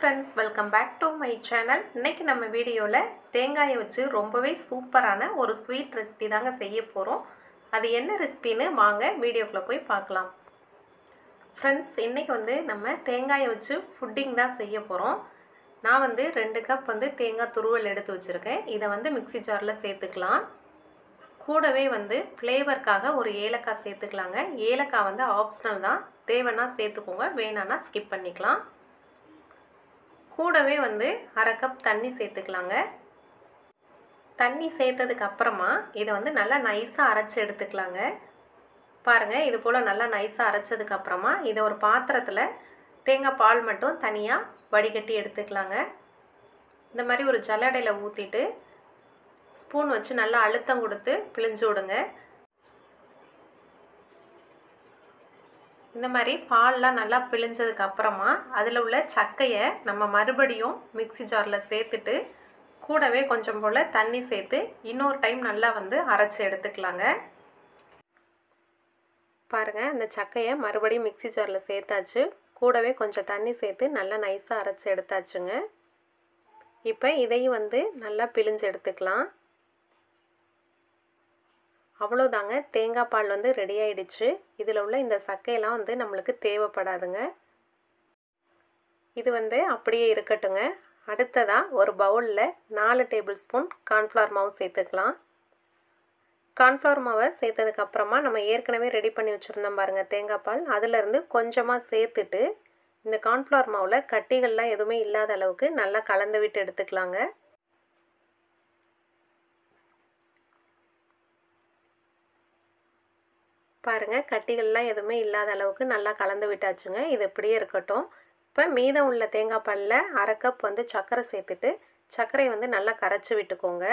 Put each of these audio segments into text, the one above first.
friends, welcome back to my channel. இன்னைக்கு நம்ம வீடியோல தேங்காயை வச்சு ரொம்பவே சூப்பரான ஒரு ஸ்வீட் ரெசிபி தாங்க செய்ய போறோம். அது என்ன ரெசிபின்னு வாங்க வீடியோக்குள்ள போய் பார்க்கலாம். Friends, இன்னைக்கு வந்து நம்ம தேங்காயை வச்சு புட்டிங் தான் செய்ய போறோம். நான் வந்து 2 கப் வந்து தேங்காய் துருவல் எடுத்து வச்சிருக்கேன். இத வந்து மிக்ஸி ஜார்ல சேர்த்துக்கலாம். கூடவே வந்து ஃப்ளேவர்க்காக ஒரு ஏலக்காய் சேர்த்துக்கலாங்க. ஏலக்காய் வந்து ஆப்ஷனல் தான். தேவைன்னா சேர்த்துக்கோங்க, வேணானா ஸ்கிப் பண்ணிக்கலாம். கூடவே வந்து 1/2 கப் தண்ணி சேர்த்துக்கலாங்க. தண்ணி சேர்த்ததுக்கு அப்புறமா இதை வந்து நல்லா நைஸாக அரைச்சி எடுத்துக்கலாங்க. பாருங்கள், இது போல் நல்லா நைஸாக அரைச்சதுக்கு அப்புறமா இதை ஒரு பாத்திரத்தில் தேங்காய் பால் மட்டும் தனியாக வடிகட்டி எடுத்துக்கலாங்க. இந்த மாதிரி ஒரு ஜல்லடையில் ஊற்றிட்டு ஸ்பூன் வச்சு நல்லா அழுத்தம் கொடுத்து பிழிஞ்சு விடுங்க. இந்த மாதிரி பால்லாம் நல்லா பிழிஞ்சதுக்கு அப்புறமா அதில் உள்ள சக்கையை நம்ம மறுபடியும் மிக்ஸி ஜாரில் சேர்த்துட்டு கூடவே கொஞ்சம் போல் தண்ணி சேர்த்து இன்னொரு டைம் நல்லா வந்து அரைச்சி எடுத்துக்கலாங்க. பாருங்கள், அந்த சக்கையை மறுபடியும் மிக்ஸி ஜாரில் சேர்த்தாச்சு. கூடவே கொஞ்சம் தண்ணி சேர்த்து நல்லா நைஸாக அரைச்சி எடுத்தாச்சுங்க. இப்போ இதையும் வந்து நல்லா பிழிஞ்சு எடுத்துக்கலாம். அவ்வளோதாங்க, தேங்காய் பால் வந்து ரெடி ஆகிடுச்சு. இதில் உள்ள இந்த சக்கையெல்லாம் வந்து நம்மளுக்கு தேவைப்படாதுங்க. இது வந்து அப்படியே இருக்கட்டுங்க. அடுத்ததாக ஒரு பவுலில் 4 டேபிள் ஸ்பூன் கார்ன்ஃப்ளவர் மாவு சேர்த்துக்கலாம். கார்ன்ஃப்ளவர் மாவை சேர்த்ததுக்கப்புறமா நம்ம ஏற்கனவே ரெடி பண்ணி வச்சுருந்தோம் பாருங்கள் தேங்காய் பால், அதிலேருந்து கொஞ்சமாக சேர்த்துட்டு இந்த கார்ன்ஃப்ளவர் மாவில் கட்டிகள்லாம் எதுவுமே இல்லாத அளவுக்கு நல்லா கலந்து விட்டு எடுத்துக்கலாங்க. பாருங்கள், கட்டிகள்லாம் எதுவுமே இல்லாத அளவுக்கு நல்லா கலந்து விட்டாச்சுங்க. இது இப்படியே இருக்கட்டும். இப்போ மீதம் உள்ள தேங்காய் பாலில் 1/2 கப் வந்து சர்க்கரை சேர்த்துட்டு சர்க்கரையை வந்து நல்லா கரைச்சி விட்டுக்கோங்க.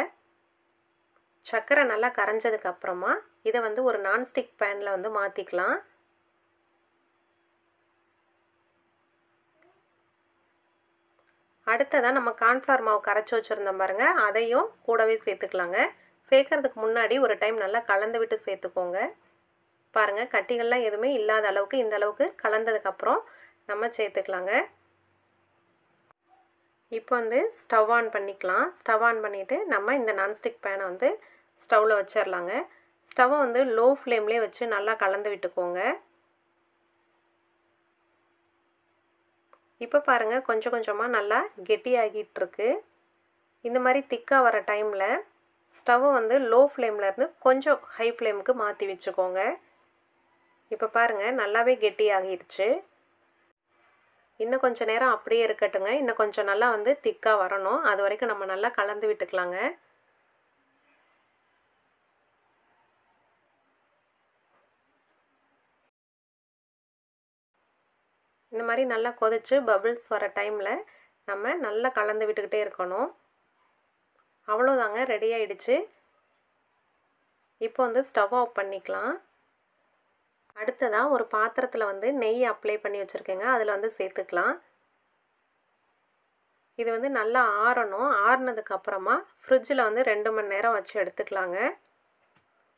சர்க்கரை நல்லா கரைஞ்சதுக்கப்புறமா இதை வந்து ஒரு நான்ஸ்டிக் பேனில் வந்து மாற்றிக்கலாம். அடுத்ததாக நம்ம கார்ன்ஃப்ளவர் மாவு கரைச்சி வச்சுருந்தோம் பாருங்கள், அதையும் கூடவே சேர்த்துக்கலாங்க. சேர்க்கறதுக்கு முன்னாடி ஒரு டைம் நல்லா கலந்து விட்டு சேர்த்துக்கோங்க. பாருங்கள், கட்டிகள்லாம் எதுவுமே இல்லாத அளவுக்கு இந்த அளவுக்கு கலந்ததுக்கப்புறம் நம்ம சேர்த்துக்கலாங்க. இப்போ வந்து ஸ்டவ் ஆன் பண்ணிக்கலாம். ஸ்டவ் ஆன் பண்ணிவிட்டு நம்ம இந்த நான்ஸ்டிக் பேனை வந்து ஸ்டவ்வில் வச்சிடலாங்க. ஸ்டவ்வை வந்து லோ ஃப்ளேம்லேயே வச்சு நல்லா கலந்து விட்டுக்கோங்க. இப்போ பாருங்கள், கொஞ்சம் கொஞ்சமாக நல்லா கெட்டியாகிட்டுருக்கு. இந்த மாதிரி திக்காக வர டைமில் ஸ்டவ்வை வந்து லோ ஃப்ளேம்லேருந்து கொஞ்சம் ஹை ஃப்ளேமுக்கு மாற்றி வச்சுக்கோங்க. இப்போ பாருங்கள், நல்லாவே கெட்டியாகிடுச்சு. இன்னும் கொஞ்சம் நேரம் அப்படியே இருக்கட்டுங்க. இன்னும் கொஞ்சம் நல்லா வந்து திக்காக வரணும். அது வரைக்கும் நம்ம நல்லா கலந்து விட்டுக்கலாங்க. இந்த மாதிரி நல்லா கொதிச்சு பபிள்ஸ் வர டைமில் நம்ம நல்லா கலந்து விட்டுக்கிட்டே இருக்கணும். அவ்வளோதாங்க, ரெடி ஆகிடுச்சு. இப்போ வந்து ஸ்டவ் ஆஃப் பண்ணிக்கலாம். அடுத்ததாக ஒரு பாத்திரத்தில் வந்து நெய் அப்ளை பண்ணி வச்சுருக்கேங்க. அதில் வந்து சேர்த்துக்கலாம். இது வந்து நல்லா ஆறணும். ஆறுனதுக்கப்புறமா ஃப்ரிட்ஜில் வந்து 2 மணி நேரம் வச்சு எடுத்துக்கலாங்க.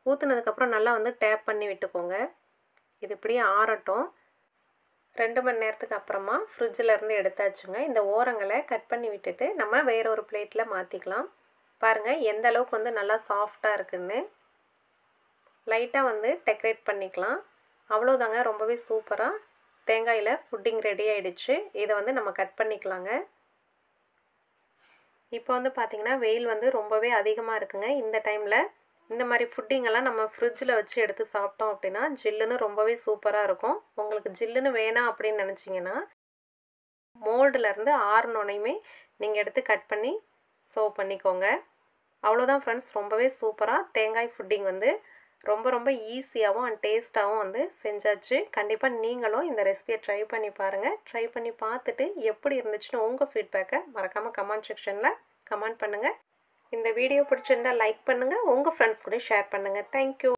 ஊற்றுனதுக்கப்புறம் நல்லா வந்து டேப் பண்ணி விட்டுக்கோங்க. இது இப்படியே ஆறட்டும். 2 மணி நேரத்துக்கு அப்புறமா ஃப்ரிட்ஜில் இருந்து எடுத்தாச்சுங்க. இந்த ஓரங்களை கட் பண்ணி விட்டுட்டு நம்ம வேற ஒரு பிளேட்டில் மாற்றிக்கலாம். பாருங்கள், எந்த அளவுக்கு வந்து நல்லா சாஃப்டாக இருக்குன்னு. லைட்டாக வந்து டெக்கரேட் பண்ணிக்கலாம். அவ்வளோதாங்க, ரொம்பவே சூப்பராக தேங்காயில் புட்டிங் ரெடி ஆகிடுச்சு. இதை வந்து நம்ம கட் பண்ணிக்கலாங்க. இப்போ வந்து பார்த்திங்கன்னா வெயில் வந்து ரொம்பவே அதிகமாக இருக்குங்க. இந்த டைமில் இந்த மாதிரி புட்டிங்கெல்லாம் நம்ம ஃப்ரிட்ஜில் வச்சு எடுத்து சாப்பிட்டோம் அப்படின்னா ஜில்லுன்னு ரொம்பவே சூப்பராக இருக்கும். உங்களுக்கு ஜில்லுன்னு வேணாம் அப்படின்னு நினச்சிங்கன்னா மோல்டுலேருந்து ஆறுனோனையுமே நீங்கள் எடுத்து கட் பண்ணி சர்வ் பண்ணிக்கோங்க. அவ்வளோதான் ஃப்ரெண்ட்ஸ், ரொம்பவே சூப்பராக தேங்காய் புட்டிங் வந்து ரொம்ப ஈஸியாகவும் அண்ட் டேஸ்ட்டாகவும் வந்து செஞ்சாச்சு. கண்டிப்பாக நீங்களும் இந்த ரெசிபியை ட்ரை பண்ணி பாருங்கள். ட்ரை பண்ணி பார்த்துட்டு எப்படி இருந்துச்சுன்னு உங்கள் ஃபீட்பேக்கை மறக்காமல் கமெண்ட் செக்ஷனில் கமெண்ட் பண்ணுங்கள். இந்த வீடியோ பிடிச்சிருந்தால் லைக் பண்ணுங்கள். உங்கள் ஃப்ரெண்ட்ஸ் கூட ஷேர் பண்ணுங்கள். தேங்க்யூ.